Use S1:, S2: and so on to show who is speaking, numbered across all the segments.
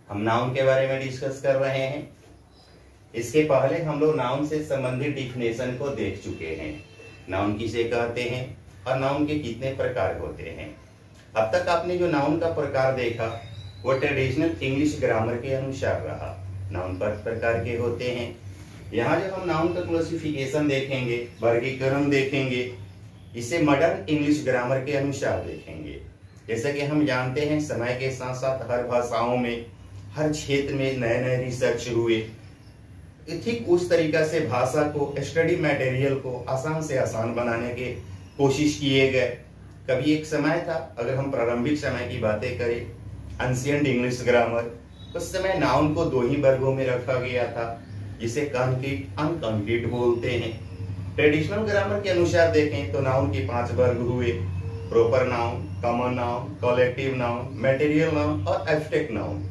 S1: हम नाउन के बारे में डिस्कस कर रहे हैं। इसके पहले हम लोग नाउन से संबंधित डिफिनेशन को देख चुके हैं। नाउन किसे कहते हैं और नाउन के कितने प्रकार होते हैं। अब तक आपने जो नाउन का प्रकार देखा वो ट्रेडिशनल इंग्लिश ग्रामर के अनुसार रहा। नाउन 5 प्रकार के होते हैं। यहाँ जो हम नाउन का क्लासिफिकेशन देखेंगे, वर्गीकरण देखेंगे, इसे मॉडर्न इंग्लिश ग्रामर के अनुसार देखेंगे। जैसा कि हम जानते हैं समय के साथ साथ हर भाषाओं में, हर क्षेत्र में नए नए रिसर्च हुए। ठीक उस तरीका से भाषा को, स्टडी मटेरियल को आसान से आसान बनाने के कोशिश किए गए। कभी एक समय था, अगर हम प्रारंभिक समय की बातें करें, एंशिएंट इंग्लिश ग्रामर, उस समय नाउन को 2 ही वर्गों में रखा गया था, जिसे कॉन्क्रीट, अनकॉन्क्रीट बोलते हैं। ट्रेडिशनल ग्रामर के अनुसार देखें तो नाउन के 5 वर्ग हुए: proper noun, common noun, collective noun, material noun और एब्स्ट्रैक्ट नाउन,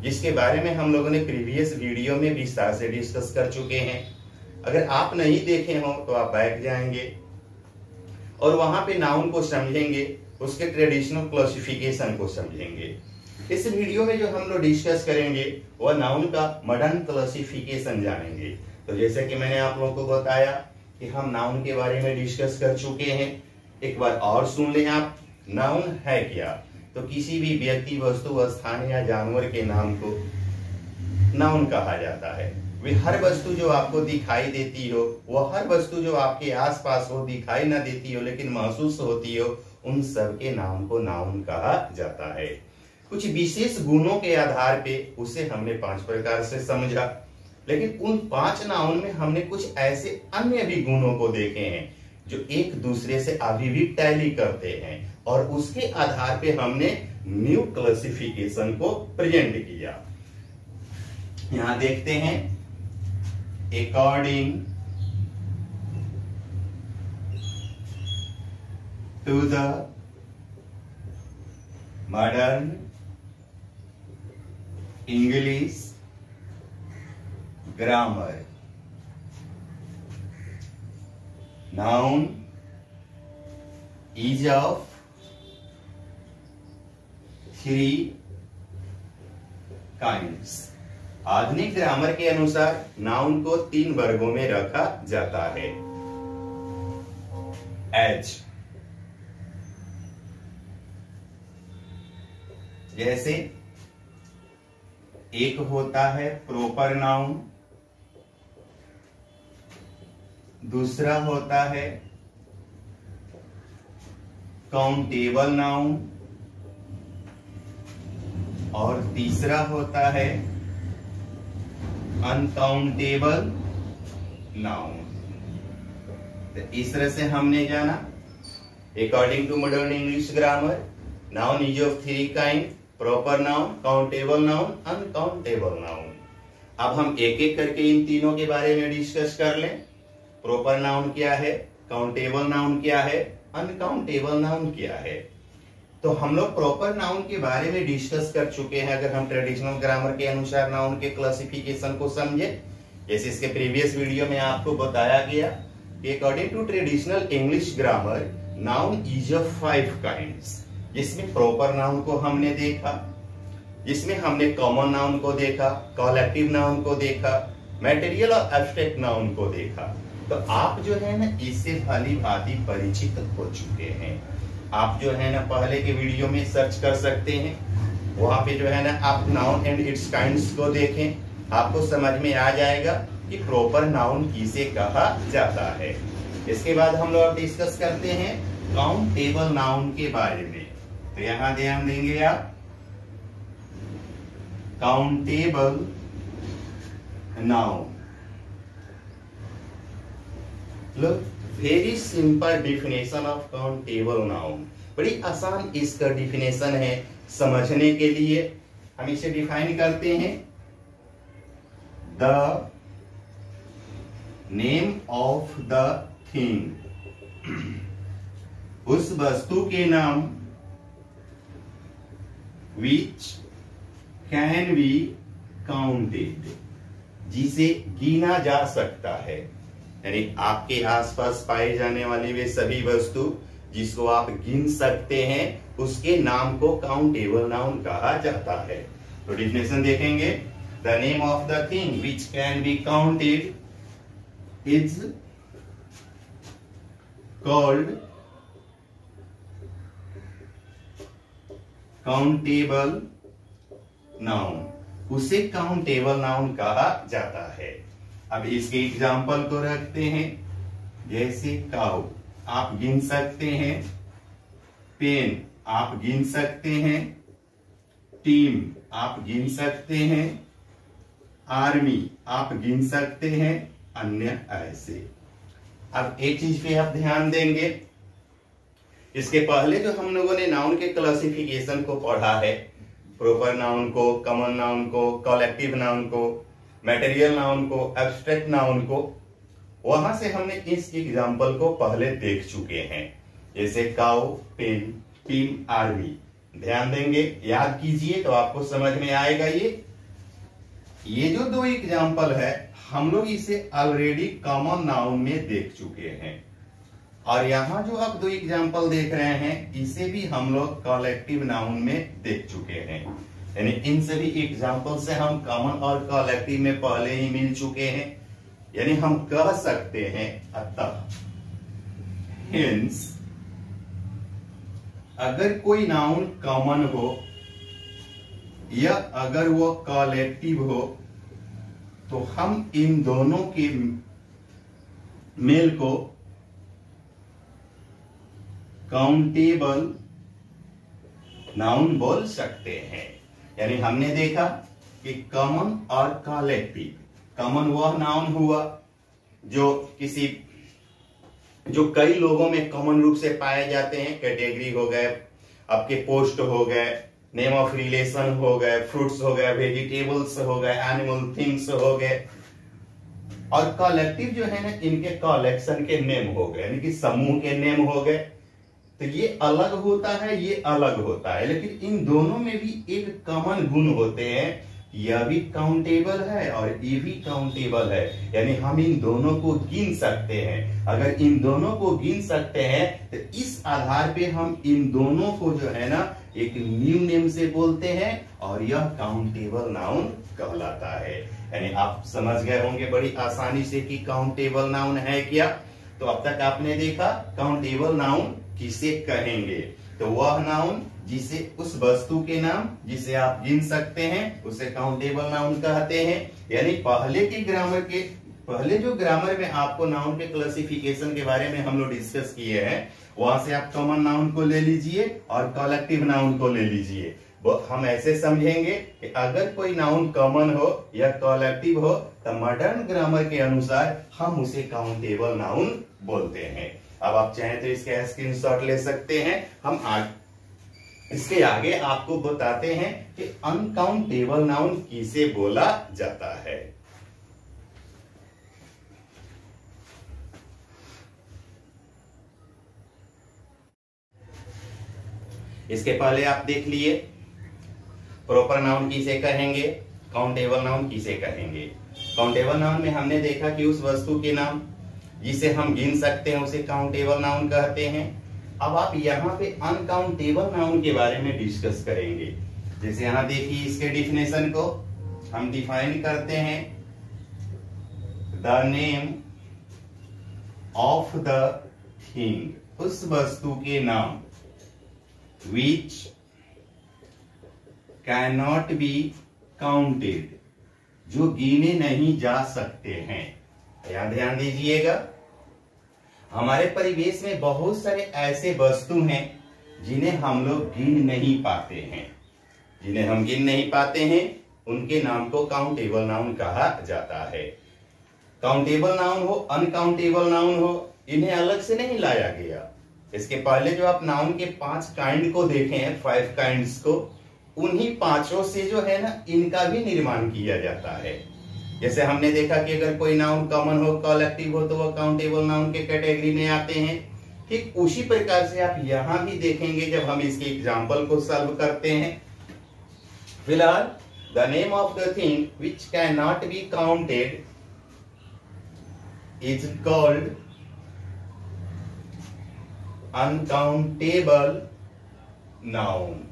S1: जिसके बारे में हम लोगों ने प्रीवियस वीडियो में विस्तार से डिस्कस कर चुके हैं। अगर आप नहीं देखे हो तो आप बैठ जाएंगे और वहां पे नाउन को समझेंगे, उसके ट्रेडिशनल क्लासिफिकेशन को समझेंगे। इस वीडियो में जो हम लोग डिस्कस करेंगे वह नाउन का मॉडर्न क्लासिफिकेशन जानेंगे। तो जैसे कि मैंने आप लोगों को बताया कि हम नाउन के बारे में डिस्कस कर चुके हैं। एक बार और सुन लें आप, नाउन है क्या? तो किसी भी व्यक्ति, वस्तु, स्थान या जानवर के नाम को नाउन कहा जाता है। वे हर वस्तु जो आपको दिखाई देती हो, वह हर वस्तु जो आपके आसपास हो, दिखाई ना देती हो लेकिन महसूस होती हो, उन सब के नाम को नाउन कहा जाता है। कुछ विशेष गुणों के आधार पे उसे हमने 5 प्रकार से समझा, लेकिन उन 5 नाउन में हमने कुछ ऐसे अन्य भी गुणों को देखे हैं जो एक दूसरे से अभी भी टैली करते हैं, और उसके आधार पे हमने न्यू क्लासिफिकेशन को प्रेजेंट किया। यहां देखते हैं, according to the modern English grammar, noun is of 3 kinds. आधुनिक ग्रामर के अनुसार नाउन को 3 वर्गों में रखा जाता है। एज, जैसे एक होता है प्रॉपर नाउन, दूसरा होता है काउंटेबल नाउन और तीसरा होता है अनकाउंटेबल नाउन। तो इस तरह से हमने जाना, according to modern English grammar, noun is of 3 kind: proper noun, countable noun, uncountable noun. अब हम एक एक करके इन तीनों के बारे में डिस्कस कर लें। प्रॉपर नाउन क्या है, काउंटेबल नाउन क्या है, अनकाउंटेबल नाउन क्या है। तो हम लोग प्रॉपर नाउन के बारे में डिस्कस कर चुके हैं। अगर हम ट्रेडिशनल ग्रामर के अनुसार नाउन के क्लासिफिकेशन को समझे, जैसे इसके प्रीवियस वीडियो में आपको बताया गया कि according to traditional English grammar, noun is of 5 kinds, जिसमें प्रॉपर नाउन को हमने देखा, जिसमें हमने कॉमन नाउन को देखा, कलेक्टिव नाउन को देखा, मटेरियल और एब्स्ट्रैक्ट नाउन को देखा। तो आप जो है ना इससे भली भांति परिचित हो चुके हैं। आप जो है ना पहले के वीडियो में सर्च कर सकते हैं, वहां पे जो है ना आप नाउन एंड इट्स काइंड्स को देखें, आपको समझ में आ जाएगा कि प्रॉपर नाउन किसे कहा जाता है। इसके बाद हम लोग डिस्कस करते हैं काउंटेबल नाउन के बारे में। तो यहां ध्यान देंगे आप, countable noun. Look, very simple definition of countable noun. बड़ी आसान इसका डिफिनेशन है समझने के लिए। हम इसे डिफाइन करते हैं, the name of the thing, उस वस्तु के नाम, विच कैन बी काउंटेड, जिसे गिना जा सकता है। यानी आपके आसपास पाए जाने वाली वे सभी वस्तु जिसको आप गिन सकते हैं, उसके नाम को काउंटेबल नाउन कहा जाता है। तो डिफिनेशन देखेंगे, the name of the thing which can be counted is called countable noun. उसे काउंटेबल नाउन कहा जाता है। अब इसके एग्जाम्पल को रखते हैं, जैसे काउ आप गिन सकते हैं, पेन आप गिन सकते हैं, टीम आप गिन सकते हैं, आर्मी आप गिन सकते हैं, अन्य ऐसे। अब एक चीज पे आप ध्यान देंगे, इसके पहले जो हम लोगों ने नाउन के क्लासिफिकेशन को पढ़ा है, प्रॉपर नाउन को, कॉमन नाउन को, कलेक्टिव नाउन को, मटेरियल नाउन को, एब्स्ट्रैक्ट नाउन को, वहां से हमने इस एग्जाम्पल को पहले देख चुके हैं, जैसे काउ, पेन, टीम, आर्मी। ध्यान देंगे, याद कीजिए तो आपको समझ में आएगा। ये जो दो एग्जाम्पल है हम लोग इसे ऑलरेडी कॉमन नाउन में देख चुके हैं, और यहां जो आप दो एग्जाम्पल देख रहे हैं इसे भी हम लोग कलेक्टिव नाउन में देख चुके हैं। यानी इन सभी एग्जाम्पल से हम कॉमन और कलेक्टिव में पहले ही मिल चुके हैं। यानी हम कह सकते हैं अतः, हेंस, अगर कोई नाउन कॉमन हो या अगर वो कलेक्टिव हो तो हम इन दोनों के मेल को काउंटेबल नाउन बोल सकते हैं। यानी हमने देखा कि कॉमन और कलेक्टिव, कॉमन वह नाउन हुआ जो कई लोगों में कॉमन रूप से पाए जाते हैं, कैटेगरी हो गए, आपके पोस्ट हो गए, नेम ऑफ रिलेशन हो गए, फ्रूट्स हो गए, वेजिटेबल्स हो गए, एनिमल थिंग्स हो गए। और कलेक्टिव जो है ना, इनके कलेक्शन के नेम हो गए, यानी कि समूह के नेम हो गए। तो ये अलग होता है, ये अलग होता है, लेकिन इन दोनों में भी एक कॉमन गुण होते हैं, यह भी काउंटेबल है और ये भी काउंटेबल है। यानी हम इन दोनों को गिन सकते हैं। अगर इन दोनों को गिन सकते हैं तो इस आधार पे हम इन दोनों को जो है ना एक न्यू नेम से बोलते हैं और यह काउंटेबल नाउन कहलाता है। यानी आप समझ गए होंगे बड़ी आसानी से कि काउंटेबल नाउन है क्या। तो अब तक आपने देखा काउंटेबल नाउन किसे कहेंगे, तो वह नाउन जिसे उस वस्तु के नाम जिसे आप गिन सकते हैं उसे काउंटेबल नाउन कहते हैं। यानी पहले जो ग्रामर में आपको नाउन के क्लासिफिकेशन के बारे में हम लोग डिस्कस किए हैं, वहां से आप कॉमन नाउन को ले लीजिए और कलेक्टिव नाउन को ले लीजिए। हम ऐसे समझेंगे कि अगर कोई नाउन कॉमन हो या कलेक्टिव हो तो मॉडर्न ग्रामर के अनुसार हम उसे काउंटेबल नाउन बोलते हैं। अब आप चाहें तो इसका स्क्रीनशॉट ले सकते हैं। हम इसके आगे आपको बताते हैं कि अनकाउंटेबल नाउन किसे बोला जाता है। इसके पहले आप देख लिए प्रॉपर नाउन किसे कहेंगे, काउंटेबल नाउन किसे कहेंगे। काउंटेबल नाउन में हमने देखा कि उस वस्तु के नाम जिसे हम गिन सकते हैं उसे काउंटेबल नाउन कहते हैं। अब आप यहाँ पे अनकाउंटेबल नाउन के बारे में डिस्कस करेंगे। जैसे यहाँ देखिए इसके डिफिनेशन को हम डिफाइन करते हैं, the name of the thing, उस वस्तु के नाम, which can not be counted, जो गिने नहीं जा सकते हैं। यहां ध्यान दीजिएगा, हमारे परिवेश में बहुत सारे ऐसे वस्तु हैं जिन्हें हम लोग गिन नहीं पाते हैं। जिन्हें हम गिन नहीं पाते हैं उनके नाम को काउंटेबल नाउन कहा जाता है। काउंटेबल नाउन हो, अनकाउंटेबल नाउन हो, इन्हें अलग से नहीं लाया गया। इसके पहले जो आप नाउन के 5 काइंड को देखे हैं, 5 काइंड्स को, उन्हीं 5 से जो है ना इनका भी निर्माण किया जाता है। जैसे हमने देखा कि अगर कोई नाउन कॉमन हो, कलेक्टिव हो, तो वह काउंटेबल नाउन के कैटेगरी में आते हैं। ठीक उसी प्रकार से आप यहां भी देखेंगे जब हम इसके एग्जाम्पल को सॉल्व करते हैं। फिलहाल the name of the thing which can not be counted is called uncountable noun.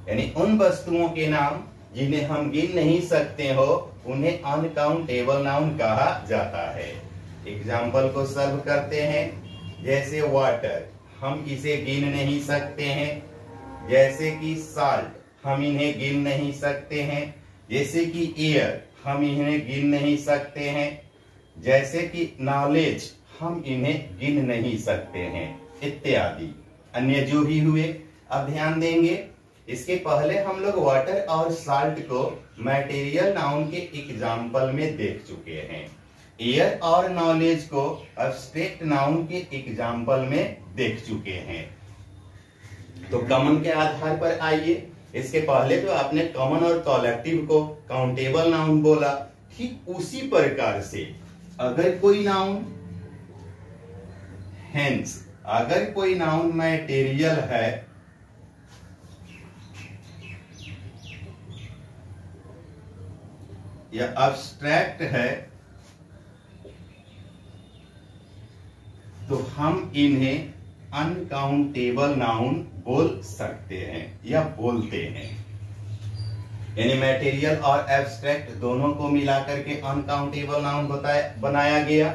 S1: यानी उन वस्तुओं के नाम जिन्हें हम गिन नहीं सकते हो उन्हें अनकाउंटेबल नाउन कहा जाता है। एग्जाम्पल को सर्व करते हैं। जैसे वाटर, हम इसे गिन नहीं सकते हैं। जैसे कि साल्ट, हम इन्हें गिन नहीं सकते हैं। जैसे कि एयर, हम इन्हें गिन नहीं सकते हैं। जैसे कि नॉलेज, हम इन्हें गिन नहीं सकते हैं, इत्यादि अन्य जो भी हुए। अब ध्यान देंगे, इसके पहले हम लोग वाटर और साल्ट को मटेरियल नाउन के एग्जाम्पल में देख चुके हैं। एयर और नॉलेज को एब्स्ट्रैक्ट नाउन के एग्जाम्पल में देख चुके हैं। तो कॉमन के आधार पर आइए। इसके पहले तो आपने कॉमन और कलेक्टिव को काउंटेबल नाउन बोला, ठीक उसी प्रकार से अगर कोई नाउन हेंस अगर कोई नाउन मटेरियल है या एब्स्ट्रैक्ट है तो हम इन्हें अनकाउंटेबल नाउन बोल सकते हैं या बोलते हैं। यानी मटेरियल और एब्स्ट्रैक्ट दोनों को मिलाकर के अनकाउंटेबल नाउन बनाया गया।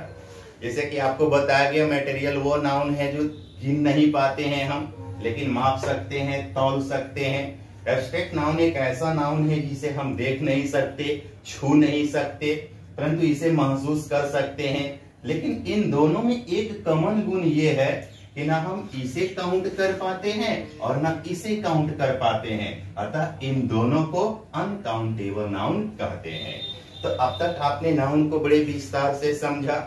S1: जैसे कि आपको बताया गया, मटेरियल वो नाउन है जो गिन नहीं पाते हैं हम, लेकिन माप सकते हैं, तौल सकते हैं। एब्स्ट्रैक्ट नाउन एक ऐसा नाउन है जिसे हम देख नहीं सकते, छू नहीं सकते, परंतु इसे महसूस कर सकते हैं। लेकिन इन दोनों में एक कॉमन गुण ये है कि ना हम इसे काउंट कर पाते हैं और ना इसे काउंट कर पाते हैं, अतः इन दोनों को अनकाउंटेबल नाउन कहते हैं। तो अब तक आपने नाउन को बड़े विस्तार से समझा।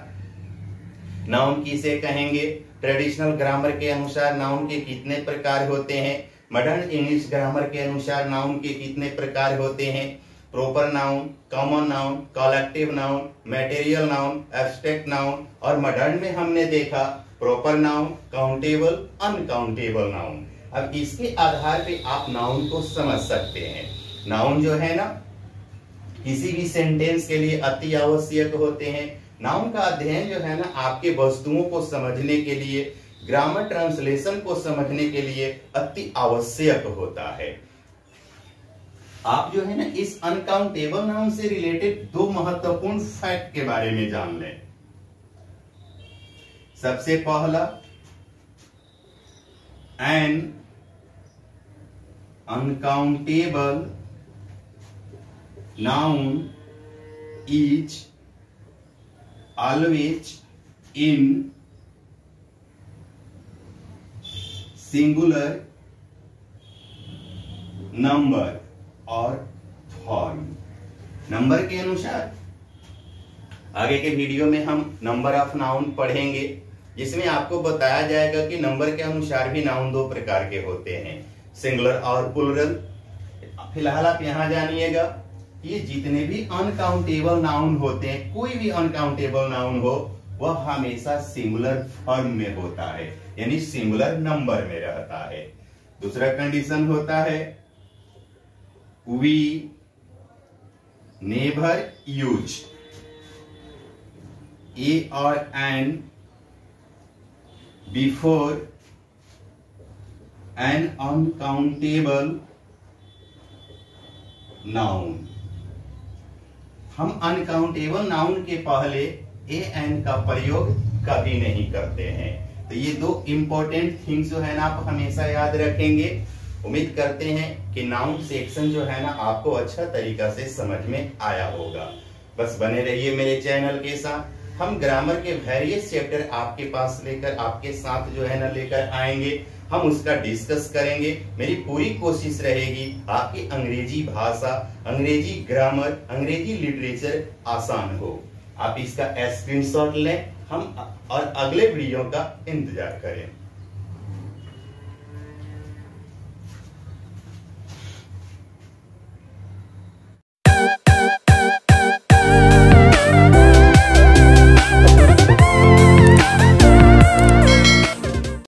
S1: नाउन किसे कहेंगे, ट्रेडिशनल ग्रामर के अनुसार नाउन के कितने प्रकार होते हैं, मॉडर्न इंग्लिश ग्रामर के अनुसार नाउन के कितने प्रकार होते हैं, proper noun, common noun, collective noun, material noun, abstract noun, और मॉडर्न में हमने देखा proper noun, countable, uncountable noun. अब इसके आधार पे आप नाउन को समझ सकते हैं। नाउन जो है ना किसी भी सेंटेंस के लिए अति आवश्यक होते हैं। नाउन का अध्ययन जो है ना आपके वस्तुओं को समझने के लिए, ग्रामर ट्रांसलेशन को समझने के लिए अति आवश्यक होता है। आप जो है ना इस अनकाउंटेबल नाउन से रिलेटेड दो महत्वपूर्ण फैक्ट के बारे में जान लें। सबसे पहला, N uncountable noun is always in singular number और फॉर्म। नंबर के अनुसार आगे के वीडियो में हम नंबर ऑफ नाउन पढ़ेंगे, जिसमें आपको बताया जाएगा कि नंबर के अनुसार भी नाउन दो प्रकार के होते हैं, सिंगुलर और प्लुरल। फिलहाल आप यहां जानिएगा कि जितने भी अनकाउंटेबल नाउन होते हैं, कोई भी अनकाउंटेबल नाउन हो, वह हमेशा सिंगुलर फॉर्म में होता है, यानी सिंगुलर नंबर में रहता है। दूसरा कंडीशन होता है, वी नेवर यूज ए और an before N uncountable noun. हम अनकाउंटेबल नाउन के पहले ए एन का प्रयोग कभी नहीं करते हैं। तो ये दो इंपॉर्टेंट थिंग्स जो है ना आप हमेशा याद रखेंगे। उम्मीद करते हैं कि नाउन सेक्शन जो है ना आपको अच्छा तरीका से समझ में आया होगा। बस बने रहिए मेरे चैनल के साथ। हम ग्रामर के वेरियस चैप्टर आपके पास लेकर, आपके साथ जो है ना लेकर आएंगे। हम उसका डिस्कस करेंगे। मेरी पूरी कोशिश रहेगी आपकी अंग्रेजी भाषा, अंग्रेजी ग्रामर, अंग्रेजी लिटरेचर आसान हो। आप इसका स्क्रीनशॉट लें, हम और अगले वीडियो का इंतजार करें।